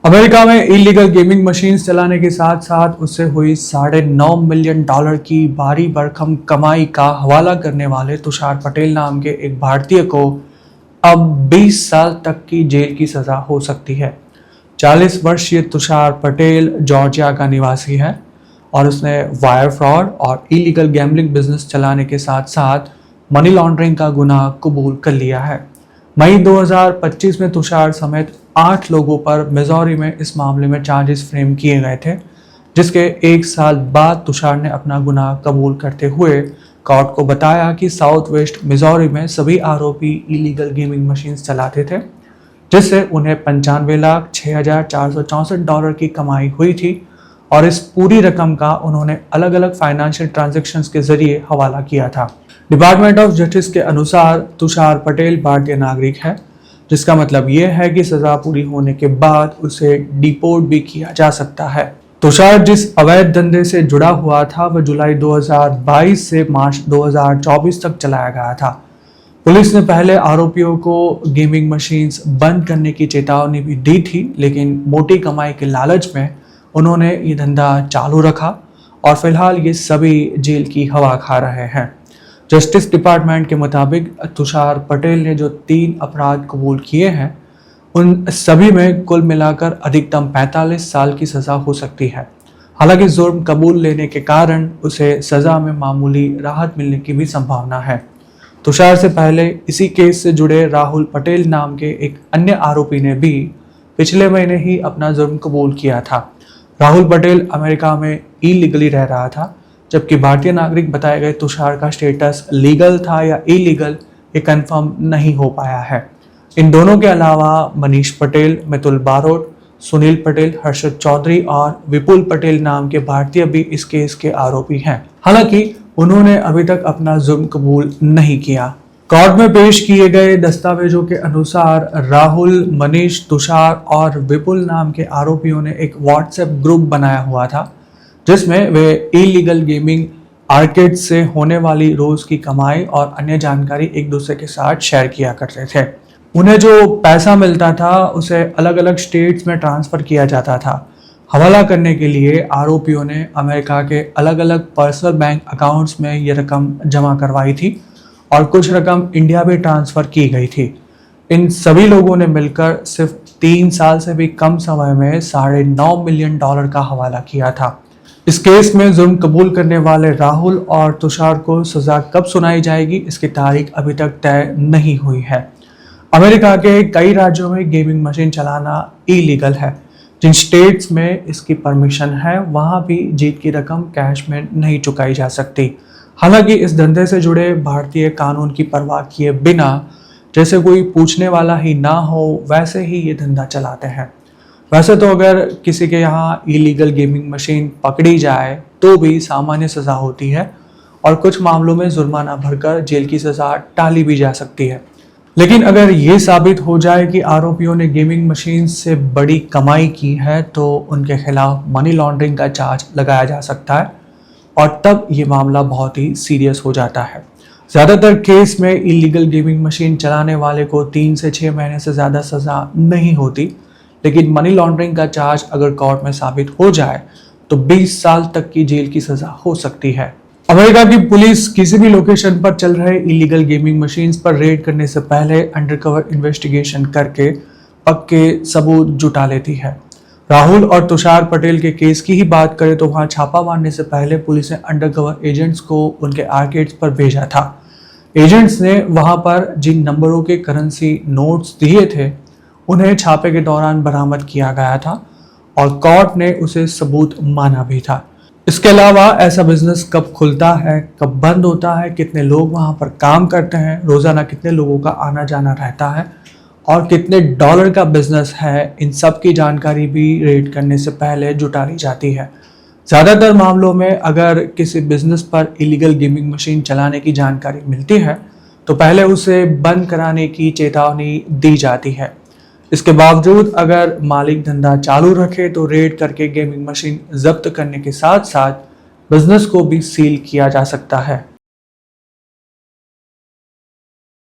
America में illegal gaming machines चलाने के साथ साथ उससे हुई $9.5 मिलियन की भारी भरकम कमाई का हवाला करने वाले तुषार पटेल नाम के एक भारतीय को अब 20 साल तक की जेल की सजा हो सकती है। 40 वर्षीय तुषार पटेल जॉर्जिया का निवासी है और उसने वायर फ्रॉड और इलीगल गैम्बलिंग बिजनेस चलाने के साथ साथ मनी लॉन्ड्रिंग का गुनाह कबूल कर लिया है। मई 2025 में तुषार समेत 8 लोगों पर मिजोरी में इस मामले में चार्जेस फ्रेम किए गए थे, जिसके 1 साल बाद तुषार ने अपना गुनाह कबूल करते हुए कोर्ट को बताया कि साउथ वेस्ट मिजोरी में सभी आरोपी इलीगल गेमिंग मशीन्स चलाते थे, जिससे उन्हें $95,06,464 की कमाई हुई थी और इस पूरी रकम का उन्होंने अलग अलग फाइनेंशियल ट्रांजैक्शंस के जरिए हवाला किया था। डिपार्टमेंट ऑफ जस्टिस के अनुसार तुषार पटेल भारतीय नागरिक है, जिसका मतलब यह है कि सजा पूरी होने के बाद उसे डिपोर्ट भी किया जा सकता है। तुषार जिस अवैध धंधे से जुड़ा हुआ था वह जुलाई 2022 से मार्च 2024 तक चलाया गया था। पुलिस ने पहले आरोपियों को गेमिंग मशीन्स बंद करने की चेतावनी भी दी थी, लेकिन मोटी कमाई के लालच में उन्होंने ये धंधा चालू रखा और फिलहाल ये सभी जेल की हवा खा रहे हैं। जस्टिस डिपार्टमेंट के मुताबिक तुषार पटेल ने जो 3 अपराध कबूल किए हैं, उन सभी में कुल मिलाकर अधिकतम 45 साल की सज़ा हो सकती है। हालांकि जुर्म कबूल लेने के कारण उसे सज़ा में मामूली राहत मिलने की भी संभावना है। तुषार से पहले इसी केस से जुड़े राहुल पटेल नाम के एक अन्य आरोपी ने भी पिछले महीने ही अपना जुर्म कबूल किया था। राहुल पटेल अमेरिका में इलीगली रह रहा था, जबकि भारतीय नागरिक बताए गए तुषार का स्टेटस लीगल था या इलीगल ये कंफर्म नहीं हो पाया है। इन दोनों के अलावा मनीष पटेल, मितुल बारोट, सुनील पटेल, हर्षद चौधरी और विपुल पटेल नाम के भारतीय भी इस केस के आरोपी हैं। हालांकि उन्होंने अभी तक अपना जुर्म कबूल नहीं किया। कोर्ट में पेश किए गए दस्तावेजों के अनुसार राहुल, मनीष, तुषार और विपुल नाम के आरोपियों ने एक व्हाट्सएप ग्रुप बनाया हुआ था, जिसमें वे इलीगल गेमिंग आर्केड से होने वाली रोज की कमाई और अन्य जानकारी एक दूसरे के साथ शेयर किया करते थे। उन्हें जो पैसा मिलता था उसे अलग अलग स्टेट्स में ट्रांसफर किया जाता था। हवाला करने के लिए आरोपियों ने अमेरिका के अलग अलग पर्सनल बैंक अकाउंट्स में ये रकम जमा करवाई थी और कुछ रकम इंडिया भी ट्रांसफर की गई थी। इन सभी लोगों ने मिलकर सिर्फ 3 साल से भी कम समय में $9.5 मिलियन का हवाला किया था। इस केस में जुर्म कबूल करने वाले राहुल और तुषार को सजा कब सुनाई जाएगी, इसकी तारीख अभी तक तय नहीं हुई है। अमेरिका के कई राज्यों में गेमिंग मशीन चलाना इलीगल है। जिन स्टेट्स में इसकी परमिशन है वहां भी जीत की रकम कैश में नहीं चुकाई जा सकती। हालांकि इस धंधे से जुड़े भारतीय कानून की परवाह किए बिना, जैसे कोई पूछने वाला ही ना हो, वैसे ही ये धंधा चलाते हैं। वैसे तो अगर किसी के यहाँ इलीगल गेमिंग मशीन पकड़ी जाए तो भी सामान्य सज़ा होती है और कुछ मामलों में जुर्माना भरकर जेल की सज़ा टाली भी जा सकती है। लेकिन अगर ये साबित हो जाए कि आरोपियों ने गेमिंग मशीन से बड़ी कमाई की है तो उनके खिलाफ मनी लॉन्ड्रिंग का चार्ज लगाया जा सकता है और तब ये मामला बहुत ही सीरियस हो जाता है। ज़्यादातर केस में इलीगल गेमिंग मशीन चलाने वाले को 3 से 6 महीने से ज़्यादा सज़ा नहीं होती, लेकिन मनी लॉन्ड्रिंग का चार्ज अगर कोर्ट में साबित हो जाए तो 20 साल तक की जेल की सजा हो सकती है। अमेरिका की पुलिस किसी भी लोकेशन पर चल रहे इलीगल गेमिंग मशीन्स पर रेड करने से पहले अंडरकवर इन्वेस्टिगेशन करके पक्के सबूत जुटा लेती है। राहुल और तुषार पटेल के केस की ही बात करें तो वहां छापा मारने से पहले पुलिस ने अंडरकवर एजेंट्स को उनके आर्केड्स पर भेजा था। एजेंट्स ने वहां पर जिन नंबरों के करेंसी नोट्स दिए थे उन्हें छापे के दौरान बरामद किया गया था और कोर्ट ने उसे सबूत माना भी था। इसके अलावा ऐसा बिजनेस कब खुलता है, कब बंद होता है, कितने लोग वहां पर काम करते हैं, रोजाना कितने लोगों का आना जाना रहता है और कितने डॉलर का बिजनेस है, इन सब की जानकारी भी रेड करने से पहले जुटा ली जाती है। ज़्यादातर मामलों में अगर किसी बिजनेस पर इलीगल गेमिंग मशीन चलाने की जानकारी मिलती है तो पहले उसे बंद कराने की चेतावनी दी जाती है। इसके बावजूद अगर मालिक धंधा चालू रखे तो रेड करके गेमिंग मशीन जब्त करने के साथ साथ बिजनेस को भी सील किया जा सकता है।